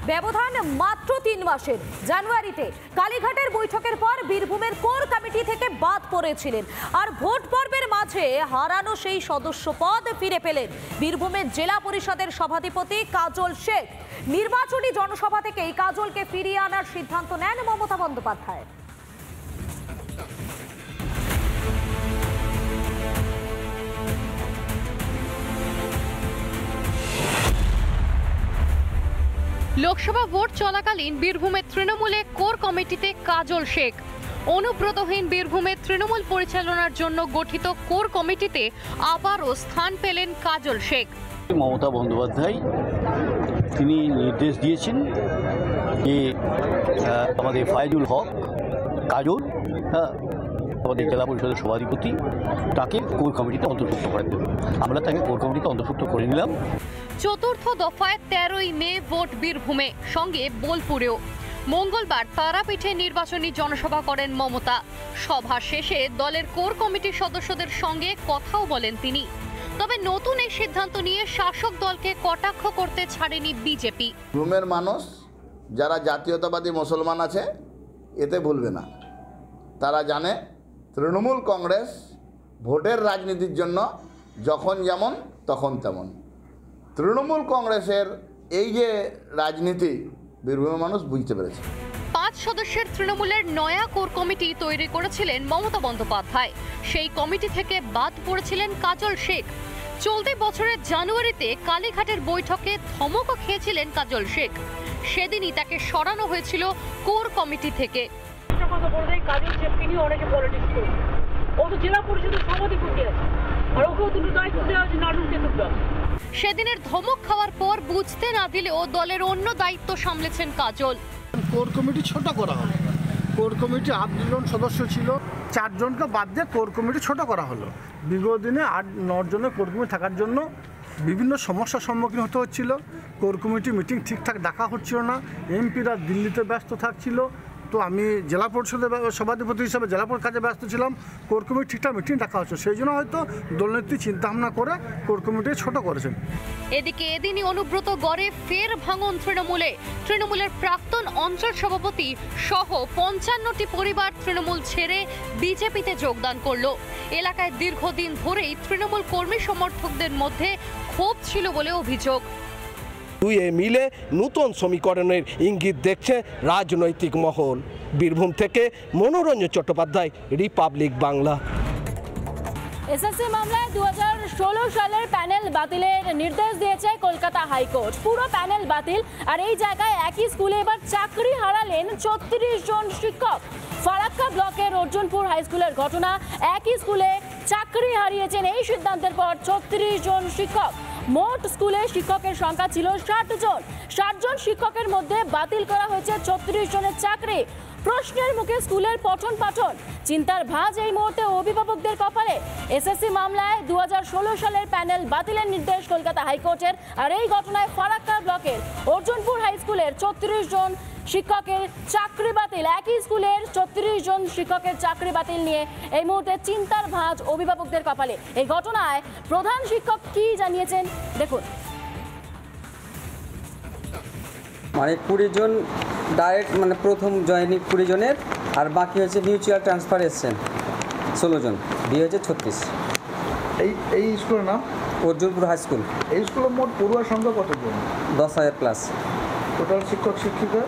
ব্যবধান মাত্র 3 মাসের। জানুয়ারিতে কালীঘাটের বৈঠকের পর বীরভূমের কোর কমিটি থেকে বাদ পড়েছিলেন, আর ভোট পর্বের মাঝে হারানো সেই সদস্য পদ ফিরে পেলেন বীরভূমের জেলা পরিষদের সভাধিপতি কাজল শেখ। নির্বাচনী জনসভা থেকে এই কাজলকে ফিরিয়ে আনার সিদ্ধান্ত নেন মমতা বন্দ্যোপাধ্যায়। লোকসভা ভোট চলাকালীন বীরভূমের তৃণমূলে কোর কমিটিতে কাজল শেখ। অনুব্রতহীন বীরভূমের তৃণমূল পরিচালনার জন্য গঠিত কোর কমিটিতে আবারও স্থান পেলেন কাজল শেখ। মমতা বন্দ্যোপাধ্যায় তিনি নির্দেশ দিয়েছেন যে আমাদের ফায়জুল হক কাজল, আমাদের জেলা পরিষদের সভাধিপতি, তাকে কোর কমিটিতে অন্তর্ভুক্ত করার জন্য আমরা তাকে কোর কমিটিতে অন্তর্ভুক্ত করে নিলাম। চতুর্থ দফায় 13ই মে ভোট বীরভূমে, সঙ্গে বোলপুরেও। মঙ্গলবার তারাপীঠে নির্বাচনী জনসভা করেন মমতা। সভা শেষে দলের কোর কমিটির সদস্যদের সঙ্গে কথাও বলেন তিনি। তবে নতুন এই সিদ্ধান্ত নিয়ে শাসক দলকে কটাক্ষ করতে ছাড়েনি বিজেপি। বীরভূমের মানুষ যারা জাতীয়তাবাদী মুসলমান আছে এতে ভুলবে না। তারা জানে তৃণমূল কংগ্রেস ভোটের রাজনীতির জন্য যখন যেমন তখন তেমন। তৃণমূল কংগ্রেসের এই যে রাজনীতি বীরভূমের মানুষ বুঝতে পেরেছে। 5 সদস্যের তৃণমূলের নয়া কোর কমিটি তৈরি করেছিলেন মমতা বন্দ্যোপাধ্যায়। সেই কমিটি থেকে বাদ পড়েছিলেন কাজল শেখ। চলতি বছরের জানুয়ারিতে কালীঘাটের বৈঠকে ধমকও খেয়েছিলেন কাজল শেখ। সেদিনই তাকে সরানো হয়েছিল কোর কমিটি থেকে। কাজল শেখকে নিয়ে অনেকে পলিটিক্স করছে। ও তো জেলা পরিষদের সভাধিপতি আছে, আর ওকেও দুটো দায়িত্ব দেওয়া হয়েছে নাটক চতুর্থ। সেদিনের ধমক খাওয়ার পর বুঝতে না দিলেও দলের অন্য দায়িত্ব সামলেছেন কাজল। কোর কমিটি ছোট করা হলো। কোর কমিটি 8 জন সদস্য ছিল, 4 জনকে বাদ দিয়ে কোর কমিটি ছোট করা হলো। বিগত দিনে 8-9 জনের কোর কমিটি থাকার জন্য বিভিন্ন সমস্যার সম্মুখীন হতে হচ্ছিল। কোর কমিটি মিটিং ঠিকঠাক ডাকা হচ্ছিল না, এমপিরা দিল্লিতে ব্যস্ত থাকছিল। তো আমি জেলা পরিষদের সভাধিপতি হিসাবে জেলা পরিষদ কাজে ব্যস্ত ছিলাম। কোর কমিটি ঠিকঠাক মিটিং ডাকা হচ্ছে, সেই জন্য হয়তো দলনেত্রী চিন্তাভাবনা করে কোর কমিটি ছোট করেছেন। এদিকে এদিনই অনুব্রত গড়ে ফের ভাঙন তৃণমূলের প্রাক্তন অঞ্চল সভাপতি সহ 55টি পরিবার তৃণমূল ছেড়ে বিজেপিতে যোগদান করলো। এলাকায় দীর্ঘদিন ধরেই তৃণমূল কর্মী সমর্থকদের মধ্যে ক্ষোভ ছিল বলে অভিযোগ। দুয়ে মিলে নতুন সমীকরণের ইঙ্গিত দেখছে রাজনৈতিক মহল। বীরভূম থেকে মনোরঞ্জন চট্টোপাধ্যায়, রিপাবলিক বাংলা। এসএসসি মামলায় 2016 সালের প্যানেল বাতিলের নির্দেশ দিয়েছে কলকাতা হাইকোর্ট। পুরো প্যানেল বাতিল, আর এই জায়গায় একই স্কুলে এবার চাকরি হারালেন 34 জন শিক্ষক। ফারাক্কা ব্লকের অর্জুনপুর হাই স্কুলের ঘটনা। একই স্কুলে চাকরি হারিয়েছেন এই সিদ্ধান্তের পর 34 জন শিক্ষক। মোট স্কুলে শিক্ষকের সংখ্যা ছিল 60 জন। 60 জন শিক্ষকের মধ্যে বাতিল করা হয়েছে 34 জনের চাকরি। প্রশ্নের মুখে স্কুলের পঠন পাঠন। চিন্তার ভাঁজ এই মুহূর্তে অভিভাবকদের কপালে। এসএসসি মামলায় 2016 সালের প্যানেল বাতিলের নির্দেশ কলকাতা হাইকোর্টের, আর এই ঘটনায় ফারাক্কা ব্লকের অর্জুনপুর হাই স্কুলের 34 জন শিক্ষকের চাকরি বাতিল। একই স্কুলের 34 জন শিক্ষকের চাকরি বাতিল নিয়ে এই মুহূর্তে চিন্তার ভাঁজ অভিভাবকদের কপালে। এই ঘটনায় প্রধান শিক্ষক কি জানিয়েছেন দেখুন। 20 জন ডাইরেক্ট প্রথম জয়েনিং 20 জনের, আর বাকি হচ্ছে মিউচুয়াল ট্রান্সফার এসছেন 16 জন, বিয়ে হয়েছে 36। এই স্কুলের নাম অর্জুনপুর হাই স্কুল। এই স্কুলের মোট পড়ুয়ার সংখ্যা কতজন? 10,000 প্লাস। টোটাল শিক্ষক শিক্ষিকা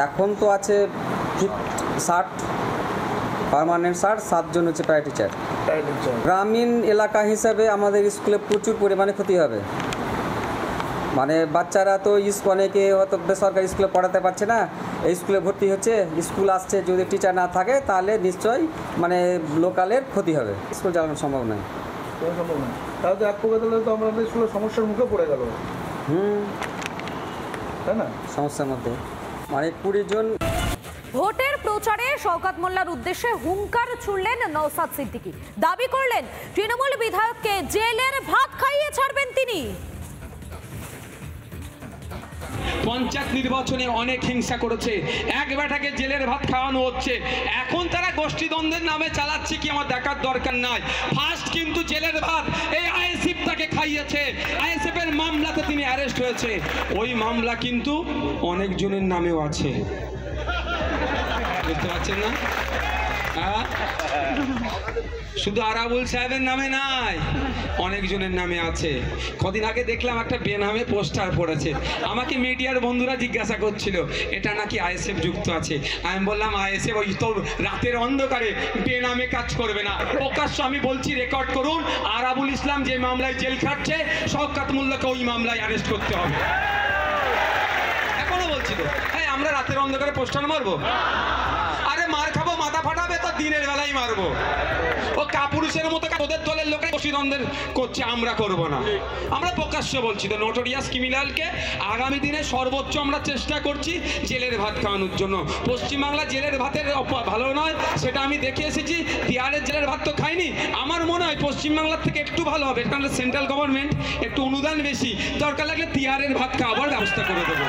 এখন তো আছে 60 পার্মানেন্ট, 7 জন হচ্ছে প্রায় টিচার। গ্রামীণ এলাকা হিসাবে আমাদের স্কুলে প্রচুর পরিমাণে ক্ষতি হবে। বাচ্চারা তো অনেকে হয়তো বেসরকারি স্কুলে পড়াতে পারছে না, এই স্কুলে ভর্তি হচ্ছে, স্কুল আসছে, যদি টিচার না থাকে তাহলে নিশ্চয়ই লোকালের ক্ষতি হবে। স্কুল চালানো সম্ভব নয়। তাহলে এক প্রকার তো আমাদের স্কুলের সমস্যার মুখে পড়ে গেল। তাই না? সমস্যার মধ্যে 20 জন। ভোটের প্রচারে শওকত মোল্লার উদ্দেশ্যে হুঙ্কার ছুড়লেন নওশাদ সিদ্দিকী। দাবি করলেন তৃণমূল বিধায়ককে জেলের ভাত খাইয়ে ছাড়বেন তিনি। পঞ্চায়েত নির্বাচনে অনেক হিংসা করেছে, এক বেটাকে জেলের ভাত খাওয়ানো হচ্ছে। এখন তারা গোষ্ঠীদ্বন্দ্বের নামে চালাচ্ছে কি আমার দেখার দরকার নাই। ফার্স্ট কিন্তু জেলের ভাত এই আইএসএফ তাকে খাইয়েছে। আইএসএফ এর মামলাতে তিনি অ্যারেস্ট হয়েছে। ওই মামলা কিন্তু অনেকজনের নামেও আছে, বুঝতে পারছেন না? শুধু আরাবুল সাহেবের নামে নাই, অনেকজনের নামে আছে। কদিন আগে দেখলাম একটা বেনামে পোস্টার পড়েছে, আমাকে মিডিয়ার বন্ধুরা জিজ্ঞাসা করছিল এটা নাকি আইএসএফ যুক্ত আছে। আমি বললাম আইএসএফ ওই তো রাতের অন্ধকারে বেনামে কাজ করবে না। প্রকাশ্য আমি বলছি, রেকর্ড করুন, আরাবুল ইসলাম যে মামলায় জেল খাটছে শওকত মোল্লাকে ওই মামলায় অ্যারেস্ট করতে হবে। এখনো বলছি তো, হ্যাঁ আমরা রাতের অন্ধকারে পোস্টার মারবো? আরে মার খাবো, মাথা ফাটাবে তো দিনের বেলায় মারবো। ও কাপুরুষের মতো ওদের দলের লোকের গোষ্ঠীদ্বন্দ্বের করছে, আমরা করব না। আমরা প্রকাশ্য বলছি তো, নোটোরিয়াস ক্রিমিনালকে আগামী দিনে সর্বোচ্চ আমরা চেষ্টা করছি জেলের ভাত খাওয়ানোর জন্য। পশ্চিমবাংলা জেলের ভাতের ভালো নয় সেটা আমি দেখে এসেছি, বিহারের জেলের ভাত তো খাইনি। আমার মনে হয় পশ্চিমবাংলার থেকে একটু ভালো হবে, কারণ সেন্ট্রাল গভর্নমেন্ট একটু অনুদান বেশি, দরকার লাগলে তিহারের ভাত খাওয়াবার ব্যবস্থা করে দেবো।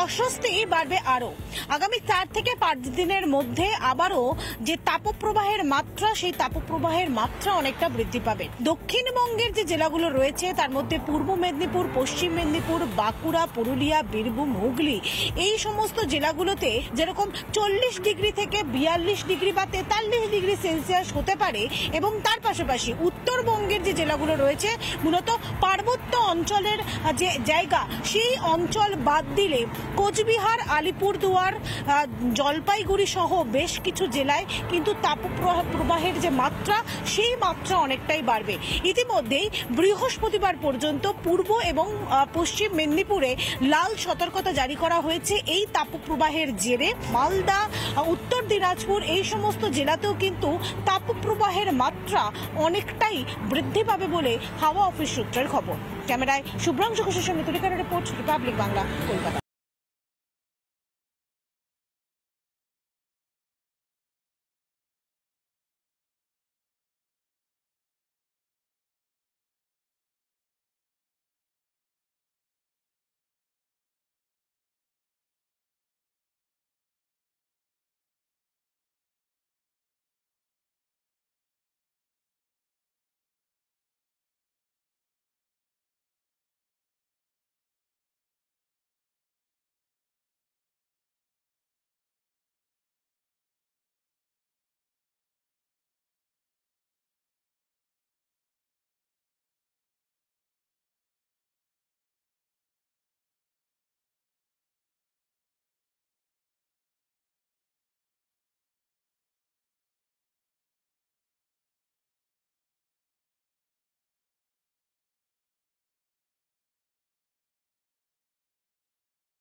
অস্বস্তি বাড়বে আরো। আগামী 4 থেকে 5 দিনের মধ্যে আবারও যে তাপপ্রবাহের মাত্রা, সেই তাপপ্রবাহের মাত্রা অনেকটা বৃদ্ধি পাবে। দক্ষিণবঙ্গের যে জেলাগুলো রয়েছে তার মধ্যে পূর্ব মেদিনীপুর, পশ্চিম মেদিনীপুর, বাঁকুড়া, পুরুলিয়া, বীরভূম, হুগলি, এই সমস্ত জেলাগুলোতে যেরকম 40 ডিগ্রি থেকে 42 ডিগ্রি বা 43 ডিগ্রি সেলসিয়াস হতে পারে, এবং তার পাশাপাশি উত্তরবঙ্গের যে জেলাগুলো রয়েছে মূলত পার্বত্য অঞ্চলের যে জায়গা, সেই অঞ্চল বাদ দিলে কোচবিহার, আলিপুরদুয়ার, জলপাইগুড়ি সহ বেশ কিছু জেলায় কিন্তু তাপপ্রবাহের যে মাত্রা, সেই মাত্রা অনেকটাই বাড়বে। ইতিমধ্যেই বৃহস্পতিবার পর্যন্ত পূর্ব এবং পশ্চিম মেদিনীপুরে লাল সতর্কতা জারি করা হয়েছে এই তাপপ্রবাহের জেরে। মালদা, উত্তর দিনাজপুর, এই সমস্ত জেলাতেও কিন্তু তাপপ্রবাহের মাত্রা অনেকটাই বৃদ্ধি পাবে বলে হাওয়া অফিস সূত্রের খবর। ক্যামেরায় শুভ্রাংশু ঘোষের সঙ্গে তুলিকার রিপোর্ট, রিপাবলিক বাংলা, কলকাতা।